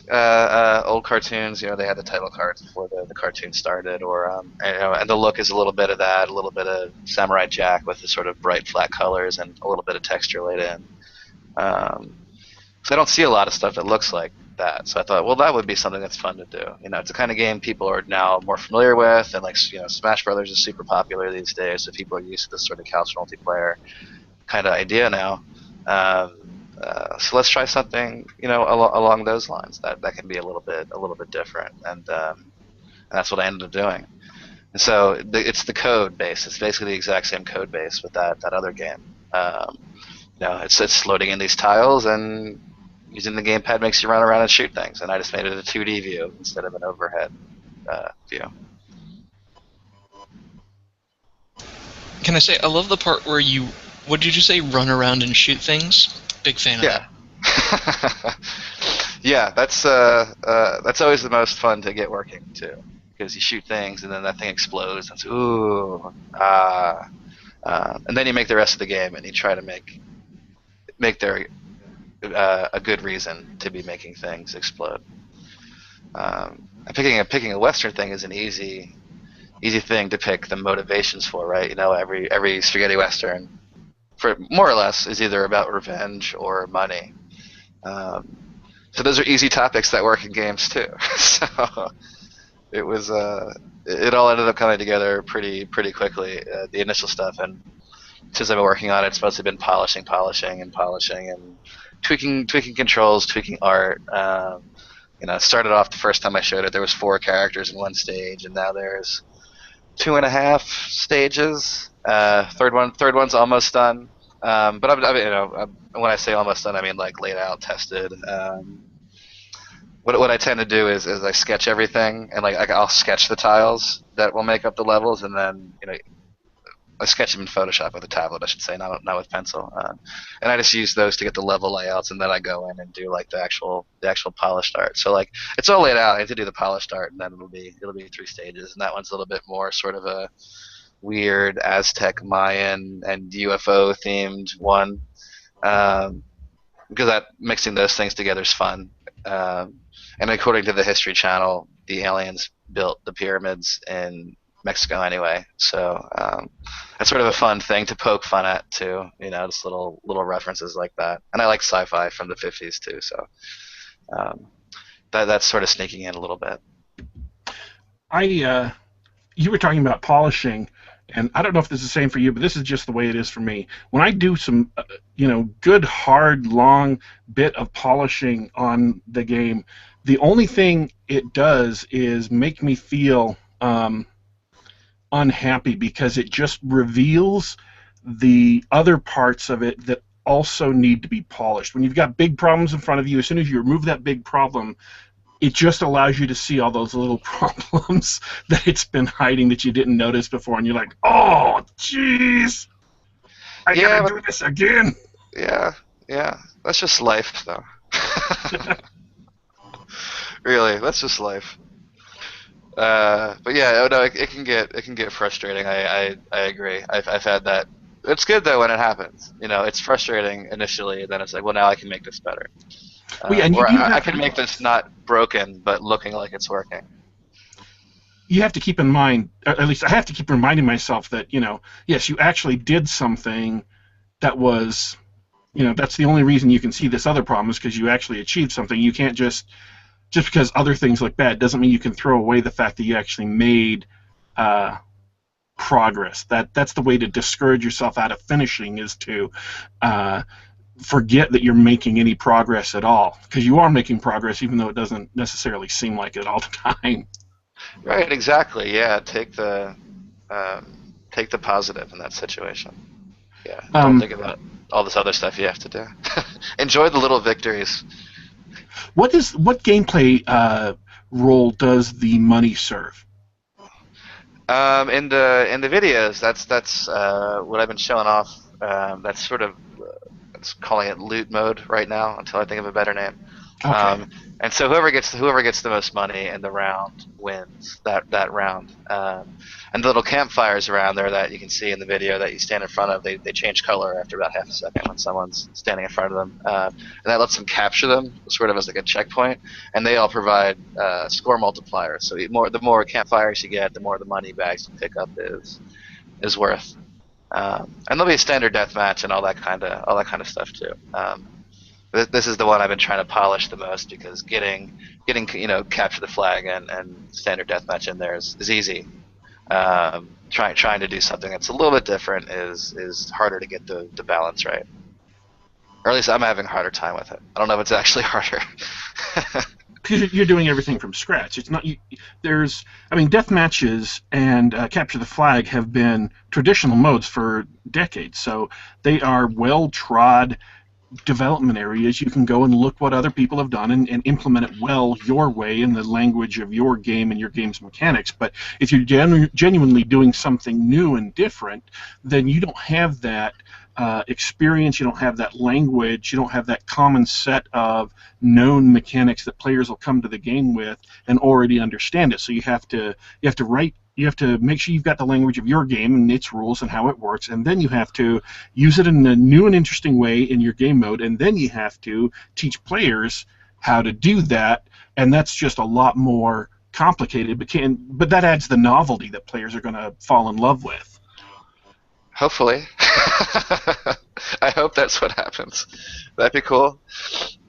old cartoons. They had the title cards before the cartoon started, or and the look is a little bit of that, a little bit of Samurai Jack with the sort of bright flat colors and a little bit of texture laid in. So I don't see a lot of stuff that looks like that. So I thought, well, that would be something that's fun to do. It's a kind of game people are now more familiar with, and like Smash Brothers is super popular these days, so people are used to this sort of couch multiplayer kind of idea now. So let's try something, along those lines that can be a little bit different, and that's what I ended up doing. And so it's the code base. It's basically the exact same code base with that other game. It's loading in these tiles, and using the gamepad makes you run around and shoot things. And I just made it a 2D view instead of an overhead view. Can I say, I love the part where what did you say, run around and shoot things? Big fan of that. Yeah, that's always the most fun to get working too, because you shoot things and then that thing explodes and it's and then you make the rest of the game and you try to make there a good reason to be making things explode. Picking a Western thing is an easy thing to pick the motivations for, right? Every spaghetti Western for more or less, is either about revenge or money. So those are easy topics that work in games too. So it was it all ended up coming together pretty quickly. The initial stuff, and since I've been working on it, it's mostly been polishing, and tweaking controls, tweaking art. It started off the first time I showed it, there was 4 characters in one stage, and now there's 2.5 stages. Third one's almost done. But when I say almost done, I mean like laid out, tested. What I tend to do is I sketch everything, and like I'll sketch the tiles that will make up the levels, and then I sketch them in Photoshop with a tablet, I should say, not with pencil. And I just use those to get the level layouts, and then I go in and do like the actual polished art. So like it's all laid out. I have to do the polished art, and then it'll be 3 stages, and that one's a little bit more sort of a weird Aztec, Mayan, and UFO themed one, because that mixing those things together is fun. And according to the History Channel, the aliens built the pyramids in Mexico anyway, so that's sort of a fun thing to poke fun at too. Just little references like that. And I like sci-fi from the 50s too, so that's sort of sneaking in a little bit. You were talking about polishing, and I don't know if this is the same for you, but this is just the way it is for me. When I do some, good, hard, long bit of polishing on the game, the only thing it does is make me feel unhappy, because it just reveals the other parts of it that also need to be polished. When you've got big problems in front of you, as soon as you remove that big problem, it just allows you to see all those little problems that it's been hiding that you didn't notice before, and you're like, oh, jeez, I gotta do this again. Yeah, that's just life, though. Really, that's just life. But yeah, no, it can get frustrating. I agree. I've had that. It's good though when it happens. It's frustrating initially, then it's like, well, now I can make this better. And I can make this not broken, but looking like it's working. You have to keep in mind, at least I have to keep reminding myself that, yes, you actually did something that was, that's the only reason you can see this other problem is because you actually achieved something. You can't just because other things look bad doesn't mean you can throw away the fact that you actually made progress. That's the way to discourage yourself out of finishing, is to forget that you're making any progress at all, because you are making progress even though it doesn't necessarily seem like it all the time. Right, exactly. Yeah, take the positive in that situation. Yeah, don't think about all this other stuff you have to do. Enjoy the little victories. What gameplay role does the money serve? In the videos, that's what I've been showing off. That's sort of calling it loot mode right now until I think of a better name. Okay. And so whoever gets the most money in the round wins that round. And the little campfires around there that you can see in the video that you stand in front of, they change color after about half a second when someone's standing in front of them. And that lets them capture them sort of as like a checkpoint. And they all provide score multipliers. So the more campfires you get, the more the money bags you pick up is worth. And there'll be a standard deathmatch and all that kind of stuff too. This is the one I've been trying to polish the most, because getting capture the flag and standard deathmatch in there is easy. Trying to do something that's a little bit different is harder to get the balance right. Or at least I'm having a harder time with it. I don't know if it's actually harder. Because you're doing everything from scratch. It's not. Death matches and capture the flag have been traditional modes for decades, so they are well-trod development areas. You can go and look what other people have done and implement it well your way in the language of your game and your game's mechanics. But if you're genuinely doing something new and different, then you don't have that experience, you don't have that language, you don't have that common set of known mechanics that players will come to the game with and already understand it. So you have to make sure you've got the language of your game and its rules and how it works, and then you have to use it in a new and interesting way in your game mode, and then you have to teach players how to do that, and that's just a lot more complicated, but that adds the novelty that players are going to fall in love with. Hopefully. I hope that's what happens. That'd be cool.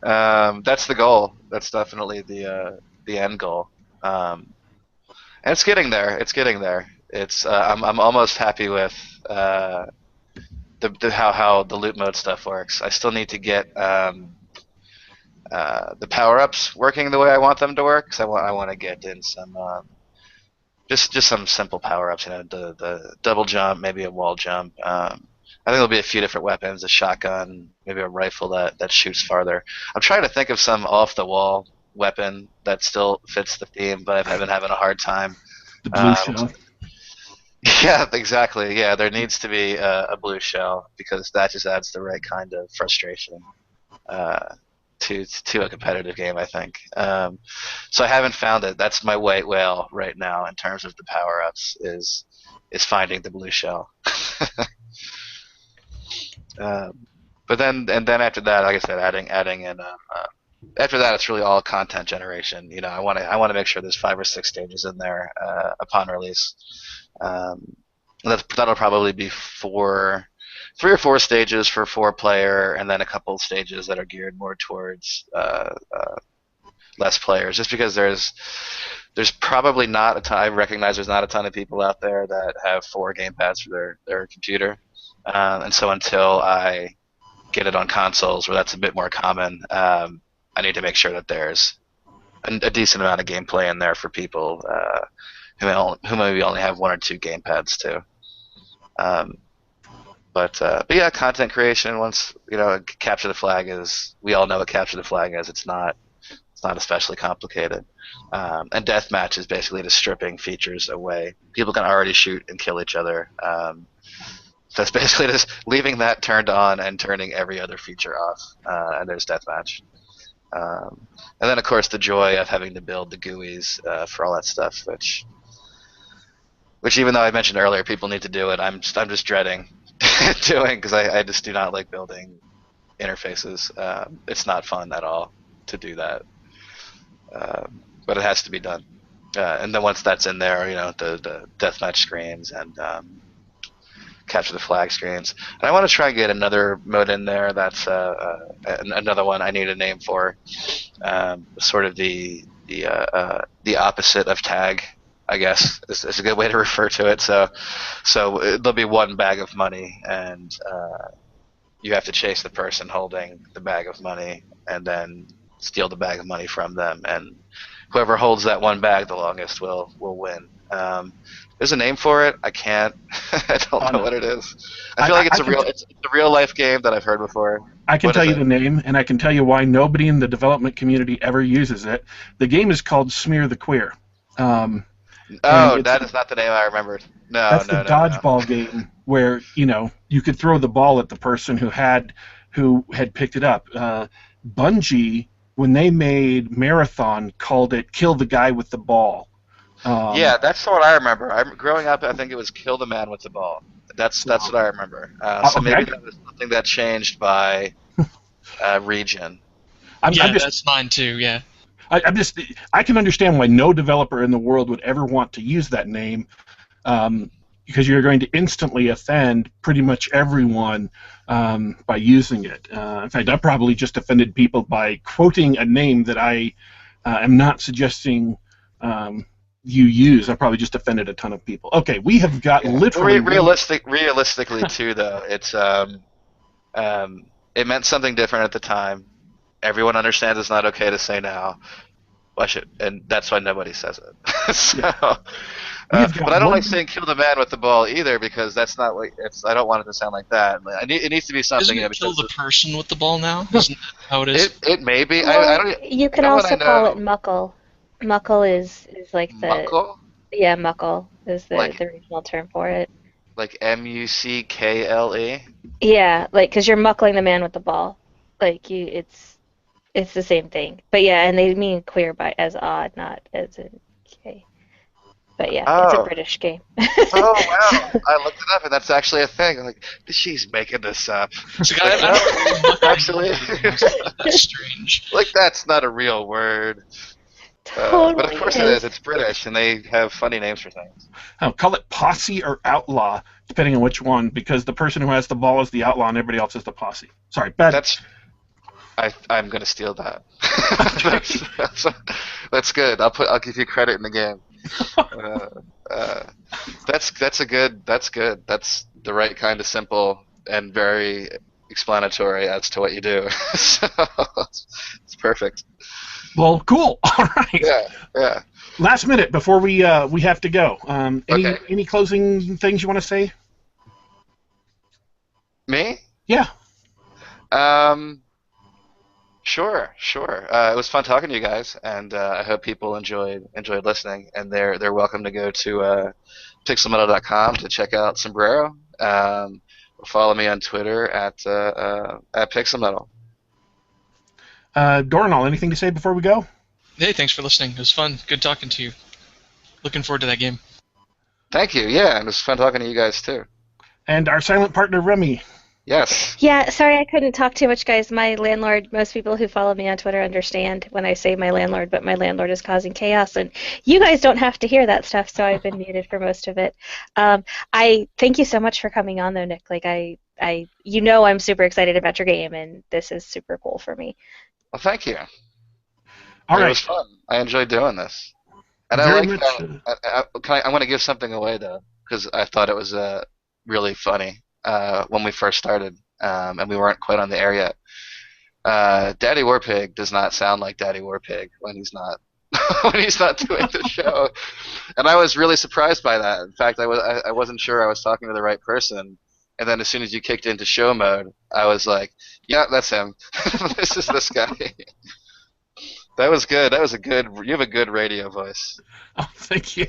That's the goal. That's definitely the end goal. And it's getting there. It's getting there. It's I'm almost happy with the how the loot mode stuff works. I still need to get the power ups working the way I want them to work. Cause I want to get in some just some simple power ups. You know, the double jump, maybe a wall jump. I think there'll be a few different weapons, a shotgun, maybe a rifle that shoots farther. I'm trying to think of some off the wall weapon that still fits the theme, but I've been having a hard time. The blue shell. Yeah, exactly. Yeah, there needs to be a blue shell because that just adds the right kind of frustration to a competitive game, I think. So I haven't found it. That's my white whale right now in terms of the power ups is finding the blue shell. But then after that, like I said, adding in. After that, it's really all content generation. You know, I want to make sure there's 5 or 6 stages in there upon release. That'll probably be 3 or 4 stages for 4-player, and then a couple stages that are geared more towards less players. Just because there's probably not a ton. I recognize there's not a ton of people out there that have 4 gamepads for their computer, and so until I get it on consoles where that's a bit more common, I need to make sure that there's a decent amount of gameplay in there for people who maybe only have 1 or 2 gamepads too. But yeah, content creation. Once capture the flag is. We all know what capture the flag is. It's not especially complicated. And deathmatch is basically just stripping features away. People can already shoot and kill each other. So it's basically just leaving that turned on and turning every other feature off. And there's deathmatch. And then of course the joy of having to build the GUIs for all that stuff, which even though I mentioned earlier people need to do it, I'm just dreading doing because I just do not like building interfaces. It's not fun at all to do that, but it has to be done. And then once that's in there, the deathmatch screens and capture the flag screens. And I want to try and get another mode in there that's another one I need a name for, sort of the opposite of tag, I guess is a good way to refer to it. So there'll be 1 bag of money, and you have to chase the person holding the bag of money, and then steal the bag of money from them, and whoever holds that 1 bag the longest will win. There's a name for it. I can't. I don't know what it is. I feel like it's a real life game that I've heard before. I can tell you the name, and I can tell you why nobody in the development community ever uses it. The game is called Smear the Queer. That is not the name I remembered. That's the dodgeball game where you could throw the ball at the person who had picked it up. Bungie, when they made Marathon, called it "Kill the Guy with the Ball." Yeah, that's what I remember. Growing up, I think it was "Kill the Man with the Ball." That's what I remember. So maybe that was something that changed by region. That's mine too. Yeah. I can understand why no developer in the world would ever want to use that name, because you're going to instantly offend pretty much everyone by using it. In fact, I probably just offended people by quoting a name that I am not suggesting you use. I probably just offended a ton of people. Okay, we have got literally... Realistically, too, though, it's it meant something different at the time. Everyone understands it's not okay to say now. And that's why nobody says it. But I don't like saying "kill the man with the ball" either, because that's not what I don't want it to sound like that. It needs to be something. Isn't it kill the person with the ball now? Isn't that how it is? It may be. Well, I don't. You can also call it muckle. Muckle is like the muckle. Yeah, muckle is the regional term for it. Like MUCKLE. Yeah, because you're muckling the man with the ball. It's the same thing. But yeah, and they mean queer as odd, not as in gay. But yeah, it's a British game. Oh wow! I looked it up, and that's actually a thing. I'm like, she's making this up. Actually, that's strange. That's not a real word. But of Totally course it is. It's British, and they have funny names for things. Oh, call it posse or outlaw, depending on which one, because the person who has the ball is the outlaw and everybody else is the posse. Sorry, bad. I'm going to steal that. That's good. I'll give you credit in the game. That's good. That's the right kind of simple and very explanatory as to what you do. So it's perfect. Well, cool. All right. Yeah. Last minute before we have to go. Okay. Any closing things you want to say? Me? Yeah. Sure. It was fun talking to you guys, and I hope people enjoyed listening. And they're welcome to go to pixelmetal.com to check out Sombrero. Follow me on Twitter at pixelmetal. Dorrinal, anything to say before we go? Hey, thanks for listening. It was fun. Good talking to you. Looking forward to that game. Thank you. Yeah, and it was fun talking to you guys too. And our silent partner, Remy. Yes. Yeah, sorry I couldn't talk too much, guys. My landlord, most people who follow me on Twitter understand when I say my landlord, but my landlord is causing chaos, and you guys don't have to hear that stuff, so I've been muted for most of it. I thank you so much for coming on, though, Nick. Like, I'm super excited about your game, and this is super cool for me. Well, thank you. All right. It was fun. I enjoyed doing this. And Very I like much, that. I want to give something away, though, because I thought it was really funny when we first started, and we weren't quite on the air yet. Daddy Warpig does not sound like Daddy Warpig when he's not doing the show, and I was really surprised by that. In fact, I wasn't sure I was talking to the right person, and then as soon as you kicked into show mode, I was like, yeah, that's him. This is this guy. That was good. You have a good radio voice. Oh, thank you.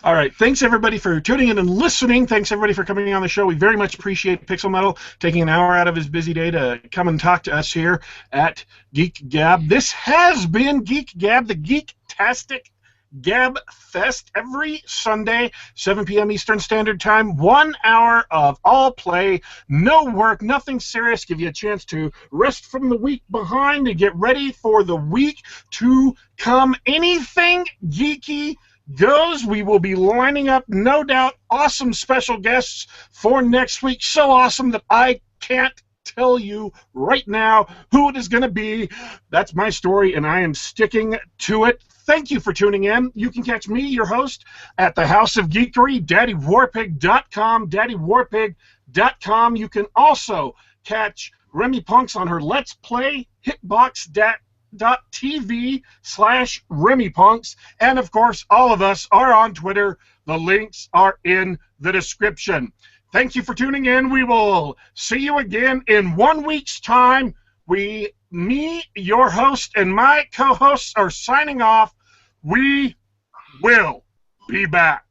All right. Thanks, everybody, for tuning in and listening. Thanks, everybody, for coming on the show. We very much appreciate Pixel Metal taking an hour out of his busy day to come and talk to us here at Geek Gab. This has been Geek Gab, the Geek-tastic Gab Fest, every Sunday, 7 p.m. Eastern Standard Time. 1 hour of all play, no work, nothing serious. Give you a chance to rest from the week behind and get ready for the week to come. Anything geeky goes. We will be lining up, no doubt, awesome special guests for next week. So awesome that I can't tell you right now who it is going to be. That's my story, and I am sticking to it. Thank you for tuning in. You can catch me, your host, at the House of Geekery, daddywarpig.com, daddywarpig.com. You can also catch RemipunX on her Let's Play hitbox.tv/RemipunX. And, of course, all of us are on Twitter. The links are in the description. Thank you for tuning in. We will see you again in 1 week's time. Me, your host, and my co-hosts are signing off. We will be back.